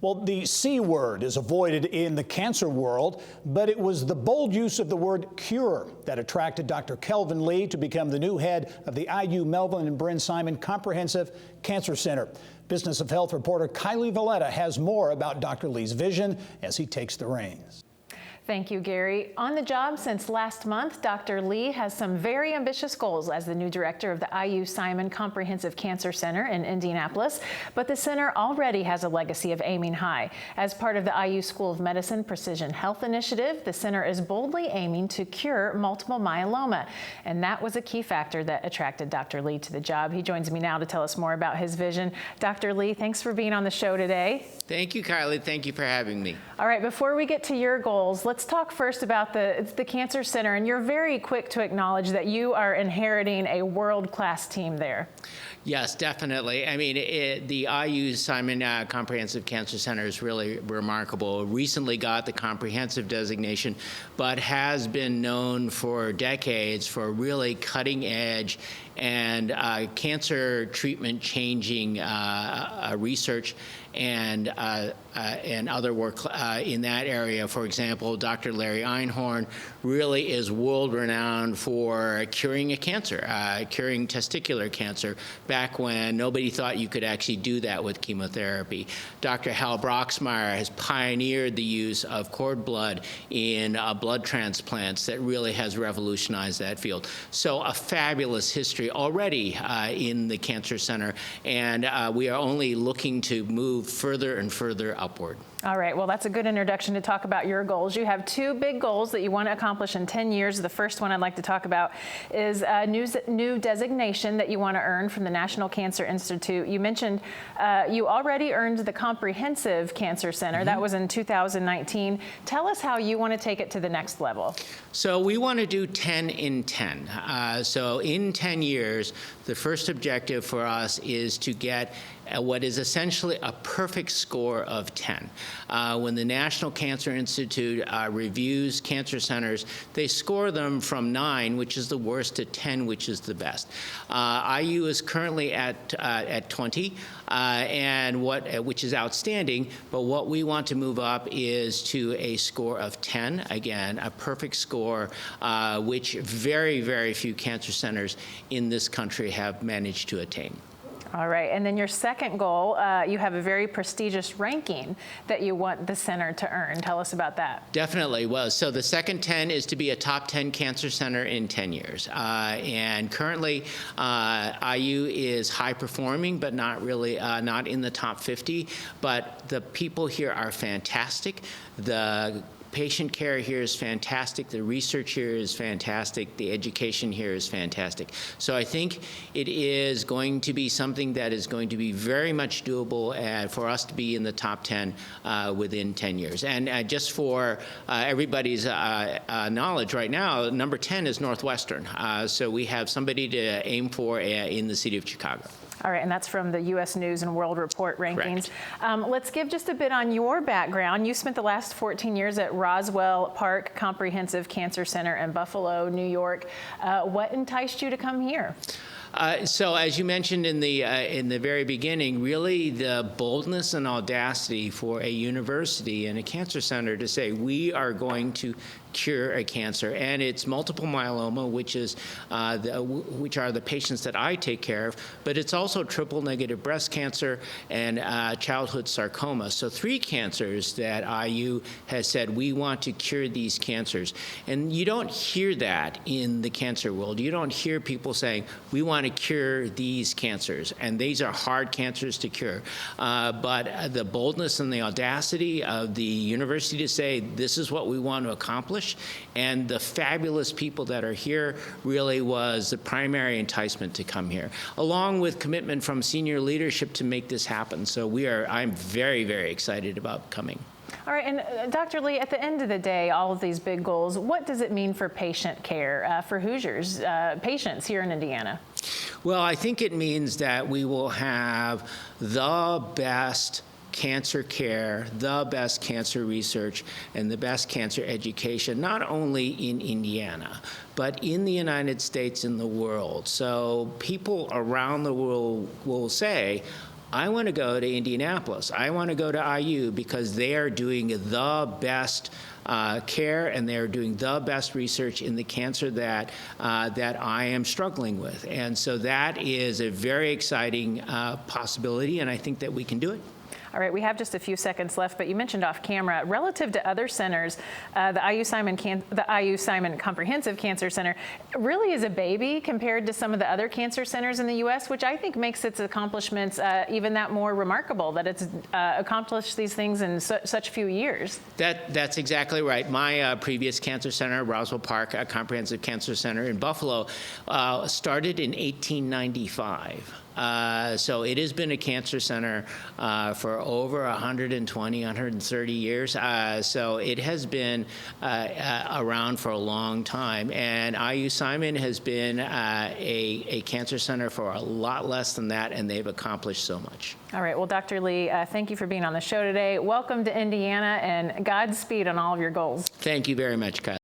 Well, the C word is avoided in the cancer world, but it was the bold use of the word cure that attracted Dr. Kelvin Lee to become the new head of the IU Melvin and Bryn Simon Comprehensive Cancer Center. Business of Health reporter Kylie Veleta has more about Dr. Lee's vision as he takes the reins. Thank you, Gary. On the job since last month, Dr. Lee has some very ambitious goals as the new director of the IU Simon Comprehensive Cancer Center in Indianapolis, but the center already has a legacy of aiming high. As part of the IU School of Medicine Precision Health Initiative, the center is boldly aiming to cure multiple myeloma, and that was a key factor that attracted Dr. Lee to the job. He joins me now to tell us more about his vision. Dr. Lee, thanks for being on the show today. Thank you, Kylie. Thank you for having me. All right, before we get to your goals, let's talk first about the Cancer Center, and you're very quick to acknowledge that you are inheriting a world-class team there. Yes, definitely. I mean, the IU Simon Comprehensive Cancer Center is really remarkable. Recently got the comprehensive designation, but has been known for decades for really cutting edge and cancer treatment changing research and other work in that area. For example, Dr. Larry Einhorn really is world renowned for curing a cancer, curing testicular cancer, back when nobody thought you could actually do that with chemotherapy. Dr. Hal Broxmeyer has pioneered the use of cord blood in blood transplants that really has revolutionized that field. So a fabulous history already in the Cancer Center, and we are only looking to move further and further upward. All right, well, that's a good introduction to talk about your goals. You have two big goals that you want to accomplish in 10 years. The first one I'd like to talk about is a new designation that you want to earn from the National Cancer Institute. You mentioned you already earned the Comprehensive Cancer Center. Mm-hmm. That was in 2019. Tell us how you want to take it to the next level. So we want to do 10 in 10. So in 10 years, the first objective for us is to get what is essentially a perfect score of 10. When the National Cancer Institute reviews cancer centers, they score them from 9, which is the worst, to 10, which is the best. IU is currently at 20, which is outstanding, but what we want to move up is to a score of 10, again, a perfect score, which very, very few cancer centers in this country have managed to attain. All right, and then your second goal, you have a very prestigious ranking that you want the center to earn. Tell us about that. Definitely. Well, so the second 10 is to be a top 10 cancer center in 10 years. And currently, IU is high performing, but not really, not in the top 50. But the people here are fantastic. The patient care here is fantastic. The research here is fantastic. The education here is fantastic. So I think it is going to be something that is going to be very much doable for us to be in the top 10 within 10 years. And just for everybody's knowledge right now, number 10 is Northwestern. So we have somebody to aim for in the city of Chicago. All right, and that's from the U.S. News and World Report rankings. Let's give just a bit on your background. You spent the last 14 years at Roswell Park Comprehensive Cancer Center in Buffalo, New York. What enticed you to come here? So as you mentioned in the very beginning, really the boldness and audacity for a university and a cancer center to say we are going to cure a cancer, and it's multiple myeloma, which are the patients that I take care of, but it's also triple negative breast cancer and childhood sarcoma. So 3 cancers that IU has said we want to cure these cancers. And you don't hear that in the cancer world. You don't hear people saying we want to cure these cancers, and these are hard cancers to cure. But the boldness and the audacity of the university to say this is what we want to accomplish, and the fabulous people that are here really was the primary enticement to come here, along with commitment from senior leadership to make this happen. So I'm very, very excited about coming. All right, and Dr. Lee, at the end of the day, all of these big goals, what does it mean for patient care, for Hoosiers, patients here in Indiana? Well, I think it means that we will have the best cancer care, the best cancer research, and the best cancer education, not only in Indiana, but in the United States and the world. So people around the world will say, I want to go to Indianapolis. I want to go to IU because they are doing the best care, and they're doing the best research in the cancer that I am struggling with. And so that is a very exciting possibility, and I think that we can do it. All right, we have just a few seconds left, but you mentioned off camera, relative to other centers, the IU Simon Comprehensive Cancer Center really is a baby compared to some of the other cancer centers in the U.S., which I think makes its accomplishments even that more remarkable, that it's accomplished these things in such few years. That's exactly right. My previous cancer center, Roswell Park Comprehensive Cancer Center in Buffalo, started in 1895. So it has been a cancer center for over 120, 130 years. So it has been around for a long time. And IU Simon has been a cancer center for a lot less than that, and they've accomplished so much. All right. Well, Dr. Lee, thank you for being on the show today. Welcome to Indiana, and Godspeed on all of your goals. Thank you very much, Kylie.